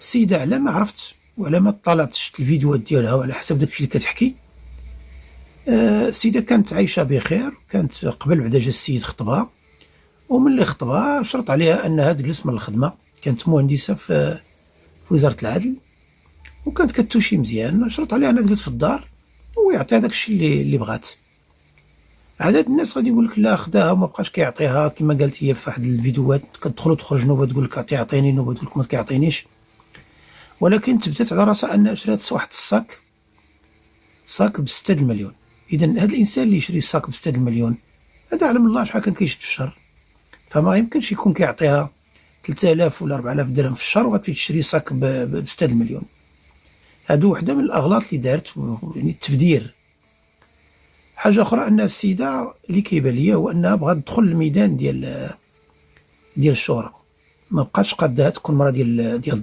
السيده على ما عرفت وعلى ما طلعت شفت الفيديوهات ديالها وعلى حسب داكشي اللي كتحكي، السيده كانت عايشه بخير، كانت قبل بعدا جا السيد خطبها، وملي خطبها شرط عليها انها تجلس من الخدمه. كانت مهندسه في وزاره العدل، وكانت كتوشي مزيان، شرط عليها انها تجلس في الدار ويعطيها داكشي اللي بغات. عدد الناس غادي يقول لك لا خداها وما بقاش كيعطيها، كما قالت هي في واحد الفيديوهات كتدخل وتخرج نوبه تقول لك عطيني، نوبه تقول لك ما كيعطينيش. ولكن تبدات على راسها انها شرات واحد صاك ب6 المليون. اذا هذا الانسان اللي يشري صاك ب6 المليون هذا علم الله شحال كان كيشد في الشهر، فما يمكنش يكون كيعطيها 3000 ولا 4000 درهم في الشهر وغتمشي تشري صاك ب6 المليون. هادو وحده من الاغلاط اللي دارت، يعني التبذير. حاجه اخرى ان السيده اللي كيبان ليا هو انها بغات تدخل الميدان ديال الشهره، ما بقاتش قادها تكون مرا ديال